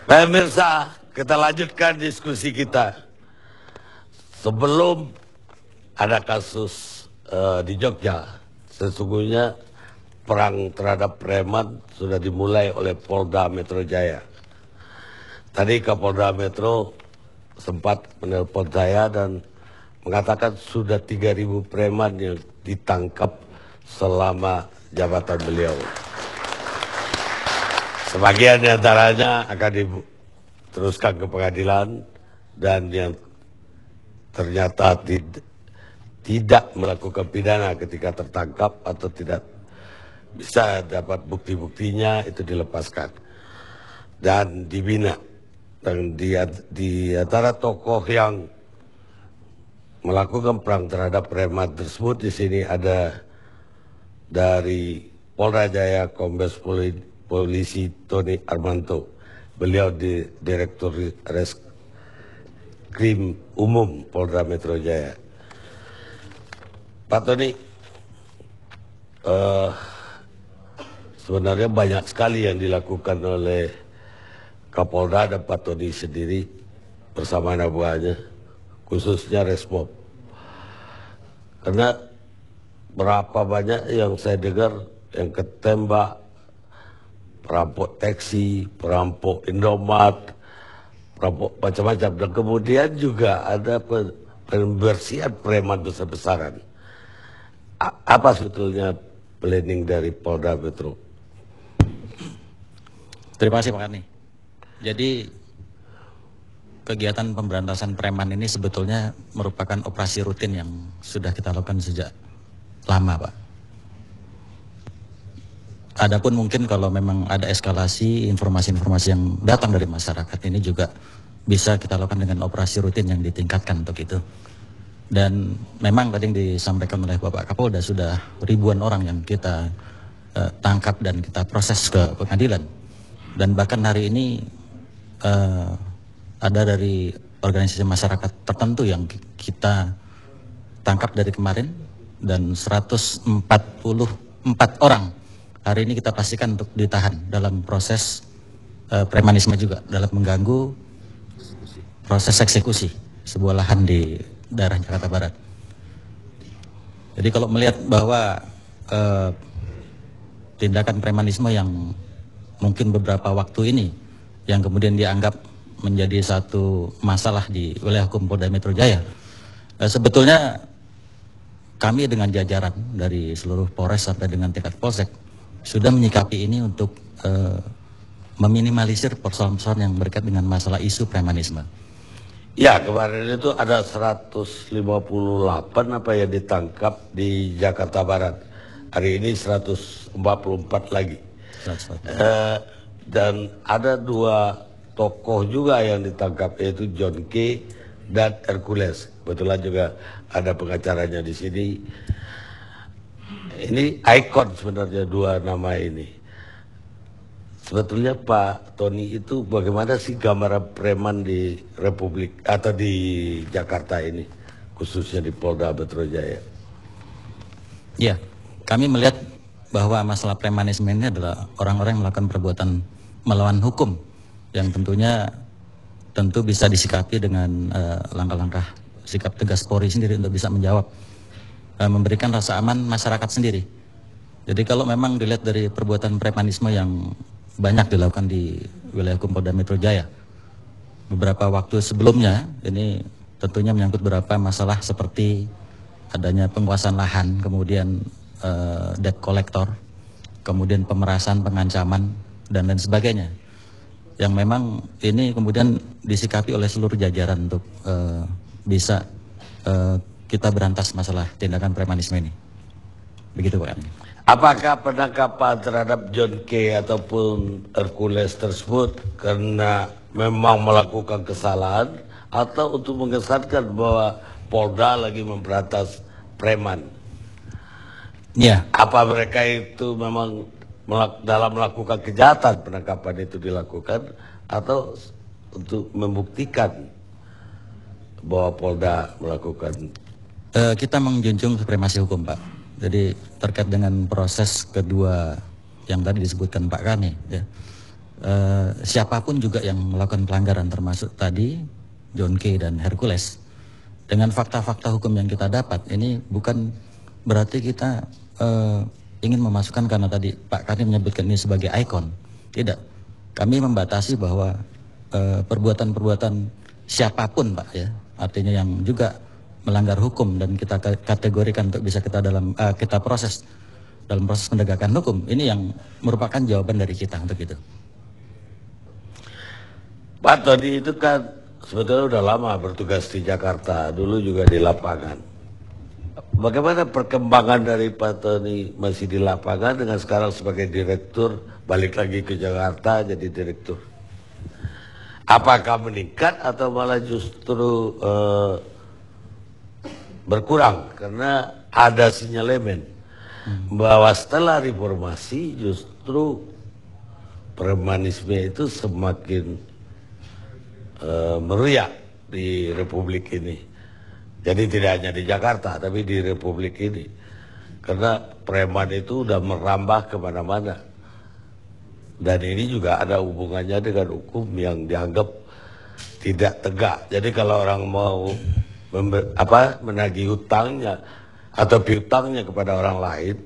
Pemirsa, kita lanjutkan diskusi kita. Sebelum ada kasus di Jogja, sesungguhnya perang terhadap preman sudah dimulai oleh Polda Metro Jaya. Tadi Kapolda Metro sempat menelpon saya dan mengatakan sudah 3.000 preman yang ditangkap selama jabatan beliau. Sebagian diantaranya akan diteruskan ke pengadilan dan yang ternyata tidak melakukan pidana ketika tertangkap atau tidak bisa dapat bukti-buktinya itu dilepaskan dan dibina. Dan di antara tokoh yang melakukan perang terhadap preman tersebut di sini ada dari Polda Jaya Kombes Polisi Tony Armanto. Beliau di Direktur Reskrim Umum Polda Metro Jaya. Pak Tony, sebenarnya banyak sekali yang dilakukan oleh Kapolda dan Pak Tony sendiri bersama anak buahnya, khususnya Resmob. Karena berapa banyak yang saya dengar yang ketembak, perampok taksi, perampok Indomaret, perampok macam-macam. Dan kemudian juga ada pembersihan preman besar-besaran. Apa sebetulnya planning dari Polda Metro? Terima kasih Pak Karni. Jadi kegiatan pemberantasan preman ini sebetulnya merupakan operasi rutin yang sudah kita lakukan sejak lama, Pak. Adapun mungkin kalau memang ada eskalasi informasi-informasi yang datang dari masyarakat ini juga bisa kita lakukan dengan operasi rutin yang ditingkatkan untuk itu. Dan memang tadi yang disampaikan oleh Bapak Kapolda sudah ribuan orang yang kita tangkap dan kita proses ke pengadilan. Dan bahkan hari ini ada dari organisasi masyarakat tertentu yang kita tangkap dari kemarin dan 144 orang hari ini kita pastikan untuk ditahan dalam proses premanisme juga, dalam mengganggu proses eksekusi sebuah lahan di daerah Jakarta Barat. Jadi kalau melihat bahwa tindakan premanisme yang mungkin beberapa waktu ini yang kemudian dianggap menjadi satu masalah di wilayah hukum Polda Metro Jaya, sebetulnya kami dengan jajaran dari seluruh Polres sampai dengan tingkat Polsek sudah menyikapi ini untuk meminimalisir persoalan-persoalan yang berkaitan dengan masalah isu premanisme. Ya, kemarin itu ada 158 apa yang ditangkap di Jakarta Barat. Hari ini 144 lagi. Dan ada dua tokoh juga yang ditangkap, yaitu John K. dan Hercules. Kebetulan juga ada pengacaranya di sini. Ini ikon sebenarnya dua nama ini. Sebetulnya Pak Tony itu bagaimana sih gambaran preman di Republik atau di Jakarta ini, khususnya di Polda Metro Jaya? Ya, kami melihat bahwa masalah premanisme ini adalah orang-orang yang melakukan perbuatan melawan hukum yang tentu bisa disikapi dengan langkah-langkah sikap tegas Polri sendiri untuk bisa menjawab, memberikan rasa aman masyarakat sendiri. Jadi kalau memang dilihat dari perbuatan premanisme yang banyak dilakukan di wilayah hukum Polda Metro Jaya, beberapa waktu sebelumnya ini tentunya menyangkut beberapa masalah seperti adanya penguasaan lahan, kemudian debt collector, kemudian pemerasan, pengancaman, dan lain sebagainya. Yang memang ini kemudian disikapi oleh seluruh jajaran untuk bisa kita berantas masalah tindakan premanisme ini. Begitu Pak. Apakah penangkapan terhadap John K. ataupun Hercules tersebut karena memang melakukan kesalahan atau untuk mengesankan bahwa Polda lagi memberantas preman? Ya. Apa mereka itu memang dalam melakukan kejahatan penangkapan itu dilakukan atau untuk membuktikan bahwa Polda melakukan? Kita menjunjung supremasi hukum, Pak. Jadi terkait dengan proses kedua yang tadi disebutkan Pak Kani, ya, siapapun juga yang melakukan pelanggaran termasuk tadi John K dan Hercules. Dengan fakta-fakta hukum yang kita dapat, ini bukan berarti kita ingin memasukkan karena tadi Pak Karni menyebutkan ini sebagai ikon. Tidak. Kami membatasi bahwa perbuatan-perbuatan siapapun, Pak, ya, artinya yang juga melanggar hukum dan kita kategorikan untuk bisa kita proses dalam proses penegakan hukum, ini yang merupakan jawaban dari kita untuk itu. Pak Tony itu kan sebetulnya udah lama bertugas di Jakarta, dulu juga di lapangan. Bagaimana perkembangan dari Pak Tony masih di lapangan dengan sekarang sebagai direktur, balik lagi ke Jakarta jadi direktur? Apakah meningkat atau malah justru berkurang? Karena ada sinyalemen bahwa setelah reformasi justru premanisme itu semakin meriah di Republik ini. Jadi tidak hanya di Jakarta, tapi di Republik ini. Karena preman itu udah merambah kemana-mana. Dan ini juga ada hubungannya dengan hukum yang dianggap tidak tegak. Jadi kalau orang mau menagih hutangnya atau piutangnya kepada orang lain,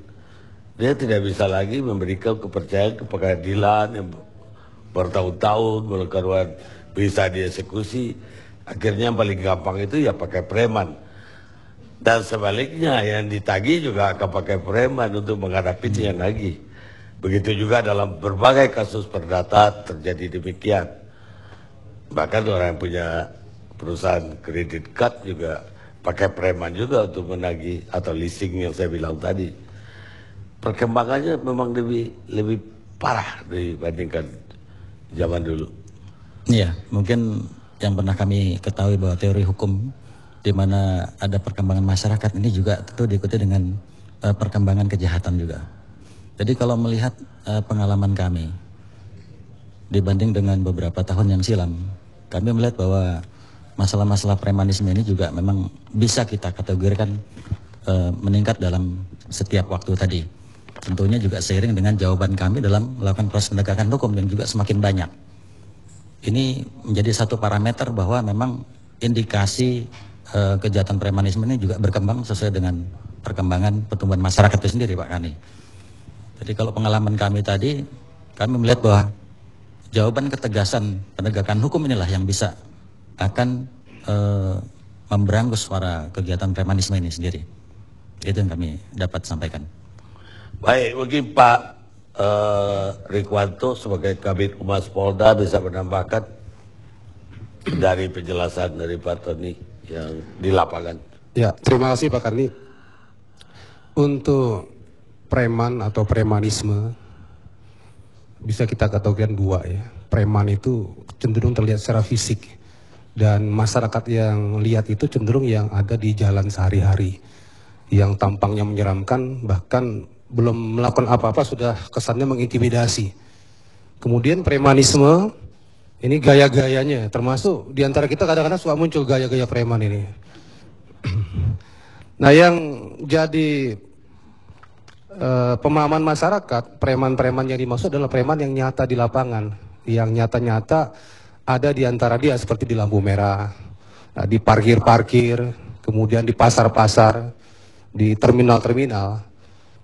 dia tidak bisa lagi memberikan kepercayaan ke pengadilan yang bertahun-tahun melakukan bisa dieksekusi. Akhirnya yang paling gampang itu ya pakai preman. Dan sebaliknya yang ditagih juga akan pakai preman untuk menghadapinya lagi. Begitu juga dalam berbagai kasus perdata terjadi demikian. Bahkan orang yang punya perusahaan kredit card juga pakai preman juga untuk menagih atau leasing yang saya bilang tadi. Perkembangannya memang lebih parah dibandingkan zaman dulu. Iya, mungkin yang pernah kami ketahui bahwa teori hukum di mana ada perkembangan masyarakat ini juga tentu diikuti dengan perkembangan kejahatan juga. Jadi kalau melihat pengalaman kami dibanding dengan beberapa tahun yang silam, kami melihat bahwa masalah-masalah premanisme ini juga memang bisa kita kategorikan meningkat dalam setiap waktu tadi. Tentunya juga seiring dengan jawaban kami dalam melakukan proses penegakan hukum yang juga semakin banyak. Ini menjadi satu parameter bahwa memang indikasi kejahatan premanisme ini juga berkembang sesuai dengan perkembangan pertumbuhan masyarakat itu sendiri, Pak Kani. Jadi kalau pengalaman kami tadi, kami melihat bahwa jawaban ketegasan penegakan hukum inilah yang bisa akan memberangus suara kegiatan premanisme ini sendiri. Itu yang kami dapat sampaikan. Baik, mungkin Pak Rikwanto sebagai Kabid Humas Polda bisa menambahkan dari penjelasan dari Pak Tony yang di lapangan. Ya, terima kasih Pak Karni. Untuk preman atau premanisme bisa kita kategorikan dua ya. Preman itu cenderung terlihat secara fisik dan masyarakat yang lihat itu cenderung yang ada di jalan sehari-hari yang tampangnya menyeramkan, bahkan belum melakukan apa-apa sudah kesannya mengintimidasi. Kemudian premanisme ini gaya-gayanya, termasuk diantara kita kadang-kadang suka muncul gaya-gaya preman ini. Nah, yang jadi pemahaman masyarakat, preman-preman yang dimaksud adalah preman yang nyata di lapangan, yang nyata-nyata ada di antara dia seperti di lampu merah, di parkir-parkir, kemudian di pasar-pasar, di terminal-terminal.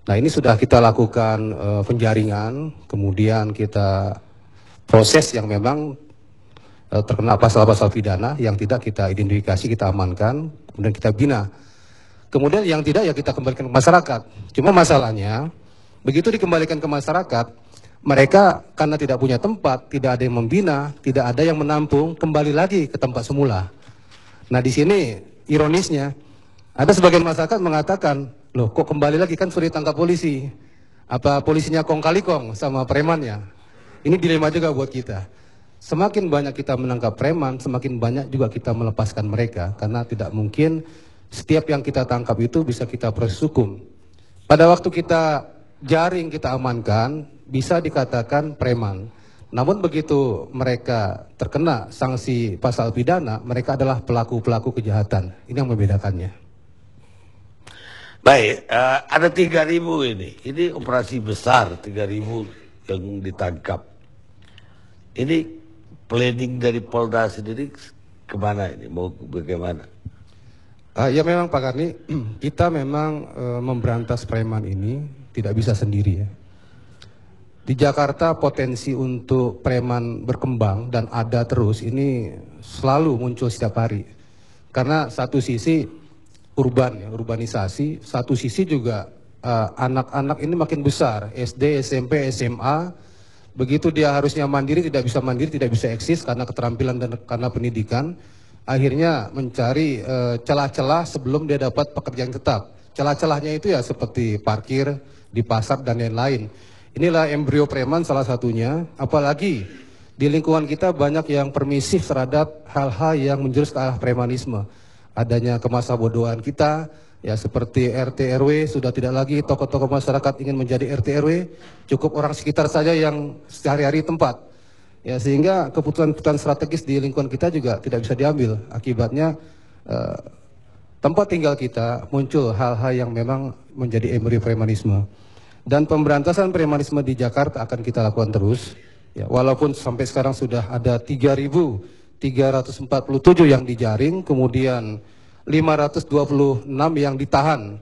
Nah, ini sudah kita lakukan penjaringan, kemudian kita proses yang memang terkena pasal-pasal pidana yang tidak kita identifikasi, kita amankan, kemudian kita bina. Kemudian yang tidak ya kita kembalikan ke masyarakat. Cuma masalahnya, begitu dikembalikan ke masyarakat, mereka karena tidak punya tempat, tidak ada yang membina, tidak ada yang menampung, kembali lagi ke tempat semula. Nah, di sini ironisnya, ada sebagian masyarakat mengatakan, loh kok kembali lagi, kan sudah ditangkap polisi. Apa polisinya kong kali kong sama premannya? Ini dilema juga buat kita. Semakin banyak kita menangkap preman, semakin banyak juga kita melepaskan mereka. Karena tidak mungkin setiap yang kita tangkap itu bisa kita proses hukum. Pada waktu kita jaring, kita amankan, bisa dikatakan preman. Namun begitu mereka terkena sanksi pasal pidana, mereka adalah pelaku-pelaku kejahatan. Ini yang membedakannya. Baik, ada 3.000 ini. Ini operasi besar, 3.000 yang ditangkap. Ini planning dari Polda sendiri kemana ini? Mau bagaimana? Ya memang Pak Karni, kita memang memberantas preman ini tidak bisa sendiri ya. Di Jakarta potensi untuk preman berkembang dan ada terus ini selalu muncul setiap hari. Karena satu sisi urban ya, urbanisasi, satu sisi juga anak-anak ini makin besar, SD, SMP, SMA, begitu dia harusnya mandiri, tidak bisa eksis karena keterampilan dan karena pendidikan. Akhirnya mencari celah-celah sebelum dia dapat pekerjaan tetap. Celah-celahnya itu ya seperti parkir, di pasar dan lain-lain. Inilah embrio preman salah satunya, apalagi di lingkungan kita banyak yang permisif terhadap hal-hal yang menjurus ke arah premanisme. Adanya kemasabodohan kita, ya seperti RT RW sudah tidak lagi tokoh-tokoh masyarakat ingin menjadi RT RW, cukup orang sekitar saja yang sehari-hari tempat. Ya, sehingga keputusan-keputusan strategis di lingkungan kita juga tidak bisa diambil. Akibatnya tempat tinggal kita muncul hal-hal yang memang menjadi embrio premanisme. Dan pemberantasan premanisme di Jakarta akan kita lakukan terus. Ya, walaupun sampai sekarang sudah ada 3.347 yang dijaring, kemudian 526 yang ditahan,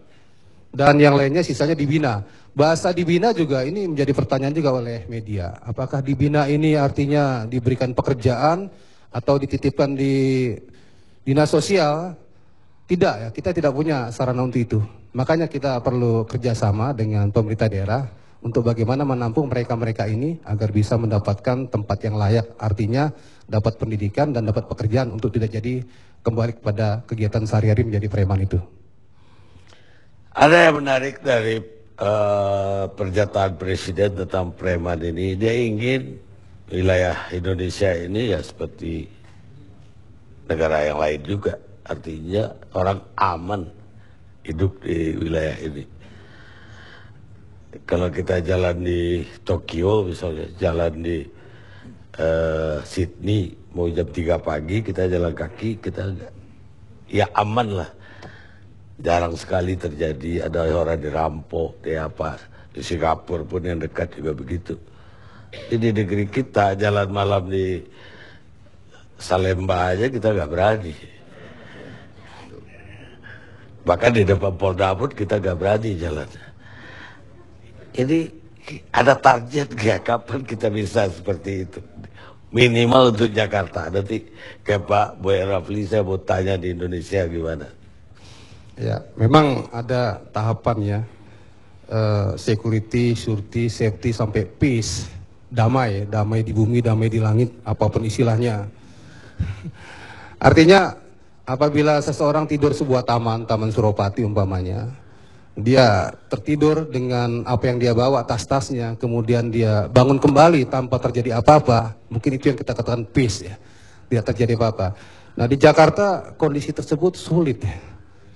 dan yang lainnya sisanya dibina. Bahasa dibina juga ini menjadi pertanyaan juga oleh media. Apakah dibina ini artinya diberikan pekerjaan atau dititipkan di dinas sosial? Tidak ya, kita tidak punya sarana untuk itu. Makanya kita perlu kerjasama dengan pemerintah daerah untuk bagaimana menampung mereka-mereka ini agar bisa mendapatkan tempat yang layak. Artinya dapat pendidikan dan dapat pekerjaan untuk tidak jadi kembali kepada kegiatan sehari-hari menjadi preman itu. Ada yang menarik dari pernyataan Presiden tentang preman ini. Dia ingin wilayah Indonesia ini ya seperti negara yang lain juga. Artinya orang aman hidup di wilayah ini. Kalau kita jalan di Tokyo misalnya, jalan di Sydney mau jam 3 pagi kita jalan kaki, kita ya aman lah. Jarang sekali terjadi ada orang dirampok, di Singapura pun yang dekat juga begitu. Di negeri kita jalan malam di Salemba aja kita nggak berani. Bahkan di depan Polda pun kita nggak berani jalan. Ini ada target nggak kapan kita bisa seperti itu? Minimal untuk Jakarta. Nanti kayak Pak Boy Rafli saya mau tanya di Indonesia gimana? Ya, memang ada tahapan ya, security, surety, safety, sampai peace, damai di bumi, damai di langit, apapun istilahnya. Artinya, apabila seseorang tidur sebuah taman Suropati umpamanya, dia tertidur dengan apa yang dia bawa, tas-tasnya, kemudian dia bangun kembali tanpa terjadi apa-apa, mungkin itu yang kita katakan peace ya, tidak terjadi apa-apa. Nah di Jakarta kondisi tersebut sulit ya.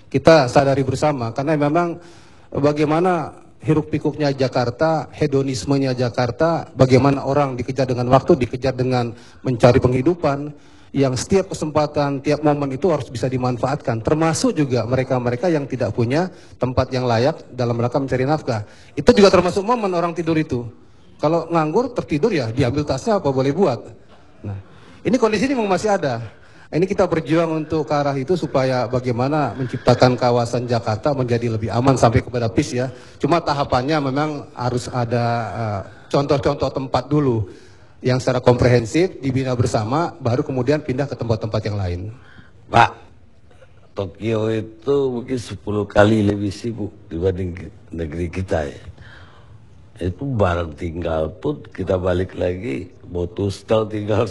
Kita sadari bersama karena memang bagaimana hiruk pikuknya Jakarta, hedonismenya Jakarta, bagaimana orang dikejar dengan waktu, dikejar dengan mencari penghidupan, yang setiap kesempatan, tiap momen itu harus bisa dimanfaatkan, termasuk juga mereka-mereka yang tidak punya tempat yang layak dalam rangka mencari nafkah. Itu juga termasuk momen orang tidur itu. Kalau nganggur, tertidur ya diambil tasnya apa boleh buat. Nah, ini kondisi ini memang masih ada. Ini kita berjuang untuk ke arah itu supaya bagaimana menciptakan kawasan Jakarta menjadi lebih aman sampai kepada peace ya. Cuma tahapannya memang harus ada contoh-contoh tempat dulu yang secara komprehensif dibina bersama, baru kemudian pindah ke tempat-tempat yang lain. Pak, Tokyo itu mungkin 10 kali lebih sibuk dibanding negeri kita ya. Itu barang tinggal pun kita balik lagi, mau tustel tinggal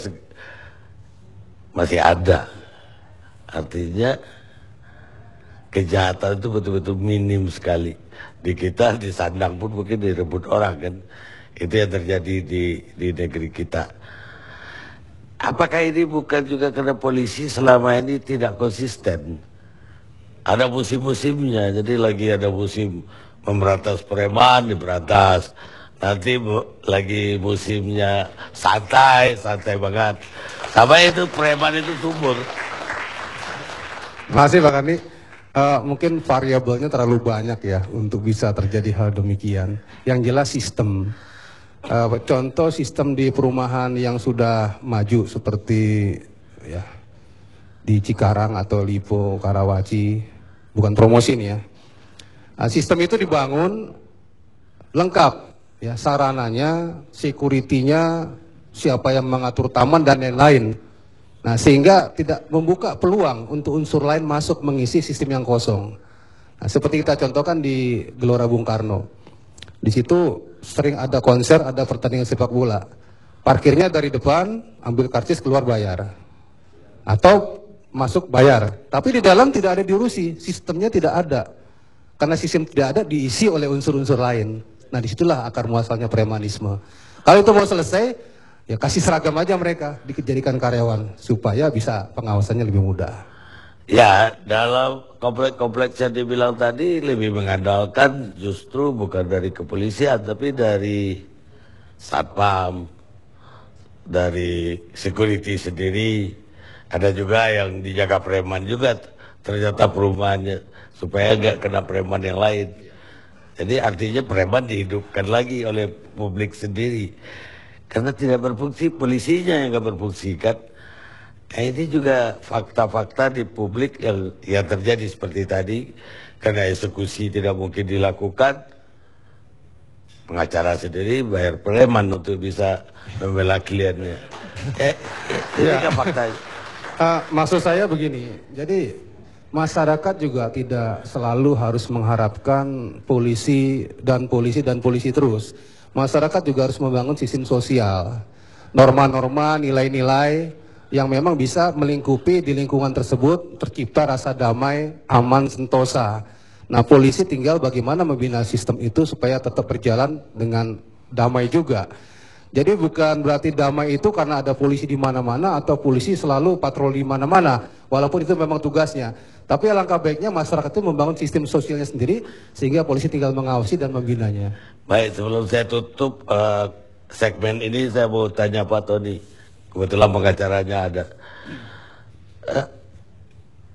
masih ada. Artinya kejahatan itu betul-betul minim sekali. Di kita, di Sandang pun mungkin direbut orang kan. Itu yang terjadi di negeri kita. Apakah ini bukan juga karena polisi selama ini tidak konsisten? Ada musim-musimnya, jadi lagi ada musim memberantas preman, diberantas. Nanti lagi musimnya santai banget. Sampai itu preman itu subur. Masih Pak Karni, mungkin variabelnya terlalu banyak ya untuk bisa terjadi hal demikian. Yang jelas sistem. contoh sistem di perumahan yang sudah maju seperti ya di Cikarang atau Lipo, Karawaci, bukan promosi nih ya. Sistem itu dibangun lengkap, ya sarananya, security-nya, siapa yang mengatur taman dan lain-lain. Nah, sehingga tidak membuka peluang untuk unsur lain masuk mengisi sistem yang kosong. Nah, seperti kita contohkan di Gelora Bung Karno. Di situ sering ada konser, ada pertandingan sepak bola. Parkirnya dari depan, ambil karcis keluar bayar. Atau masuk bayar. Tapi di dalam tidak ada diurusi, sistemnya tidak ada. Karena sistem tidak ada, diisi oleh unsur-unsur lain. Nah, disitulah akar muasalnya premanisme. Kalau itu mau selesai, ya kasih seragam aja mereka, dijadikan karyawan supaya bisa pengawasannya lebih mudah. Ya, dalam kompleks-kompleks yang dibilang tadi lebih mengandalkan justru bukan dari kepolisian, tapi dari satpam, dari security sendiri. Ada juga yang dijaga preman juga, ternyata perumahannya, supaya nggak kena preman yang lain. Jadi artinya preman dihidupkan lagi oleh publik sendiri. Karena tidak berfungsi, polisinya yang nggak berfungsi kan. Nah, ini juga fakta-fakta di publik yang terjadi seperti tadi. Karena eksekusi tidak mungkin dilakukan, pengacara sendiri bayar preman untuk bisa membela kliennya. Ini kan faktanya. Maksud saya begini, jadi masyarakat juga tidak selalu harus mengharapkan polisi terus. Masyarakat juga harus membangun sistem sosial, norma-norma, nilai-nilai yang memang bisa melingkupi di lingkungan tersebut, tercipta rasa damai, aman, sentosa. Nah, polisi tinggal bagaimana membina sistem itu supaya tetap berjalan dengan damai juga. Jadi bukan berarti damai itu karena ada polisi di mana-mana atau polisi selalu patroli di mana-mana, walaupun itu memang tugasnya. Tapi alangkah baiknya masyarakat itu membangun sistem sosialnya sendiri sehingga polisi tinggal mengawasi dan membinanya. Baik, sebelum saya tutup segmen ini, saya mau tanya Pak Tony. Kebetulan pengacaranya ada.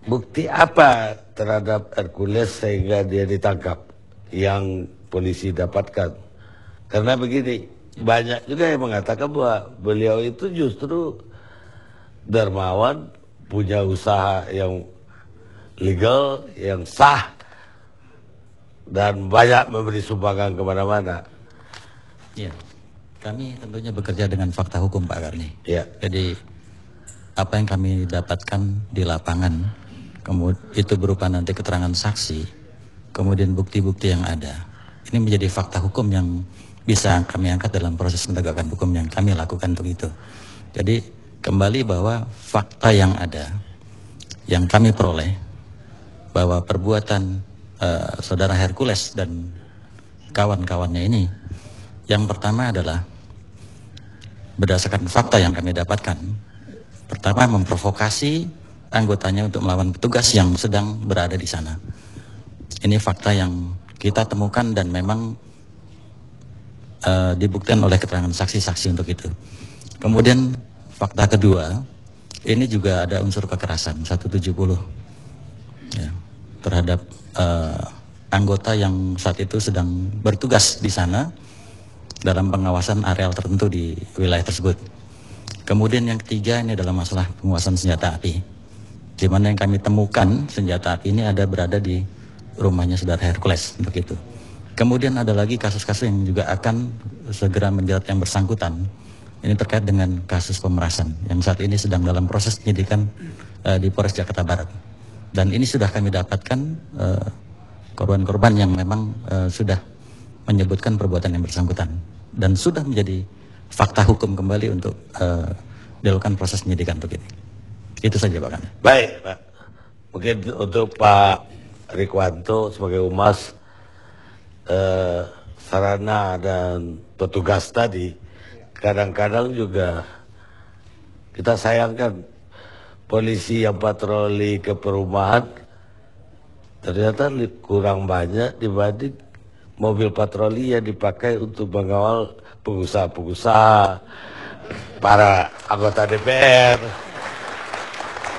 Bukti apa terhadap Hercules sehingga dia ditangkap yang polisi dapatkan? Karena begini, banyak juga yang mengatakan bahwa beliau itu justru dermawan, punya usaha yang legal, yang sah, dan banyak memberi sumbangan kemana-mana. Ya, kami tentunya bekerja dengan fakta hukum, Pak Karni. Ya. Jadi apa yang kami dapatkan di lapangan, kemudian itu berupa nanti keterangan saksi, kemudian bukti-bukti yang ada. Ini menjadi fakta hukum yang bisa kami angkat dalam proses penegakan hukum yang kami lakukan untuk itu. Jadi kembali bahwa fakta yang ada, yang kami peroleh, bahwa perbuatan saudara Hercules dan kawan-kawannya ini, yang pertama adalah berdasarkan fakta yang kami dapatkan. Pertama, memprovokasi anggotanya untuk melawan petugas yang sedang berada di sana. Ini fakta yang kita temukan dan memang dibuktikan oleh keterangan saksi-saksi untuk itu. Kemudian fakta kedua, ini juga ada unsur kekerasan 170 ya, terhadap anggota yang saat itu sedang bertugas di sana dalam pengawasan areal tertentu di wilayah tersebut. Kemudian yang ketiga, ini adalah masalah penguasaan senjata api, di mana yang kami temukan senjata api ini berada di rumahnya saudara Hercules untuk itu. Kemudian ada lagi kasus-kasus yang juga akan segera menjerat yang bersangkutan. Ini terkait dengan kasus pemerasan yang saat ini sedang dalam proses penyidikan di Polres Jakarta Barat. Dan ini sudah kami dapatkan korban-korban yang memang sudah menyebutkan perbuatan yang bersangkutan. Dan sudah menjadi fakta hukum kembali untuk dilakukan proses penyidikan untuk ini. Itu saja Pak Kami. Baik Pak, mungkin untuk Pak Rikwanto sebagai humas, sarana dan petugas tadi, kadang-kadang juga kita sayangkan polisi yang patroli ke perumahan ternyata kurang banyak dibanding mobil patroli yang dipakai untuk mengawal pengusaha-pengusaha, para anggota DPR,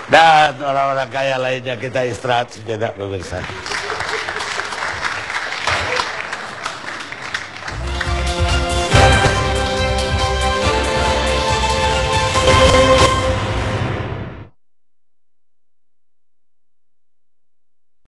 dan orang-orang kaya lainnya. Kita istirahat sejenak pemirsa.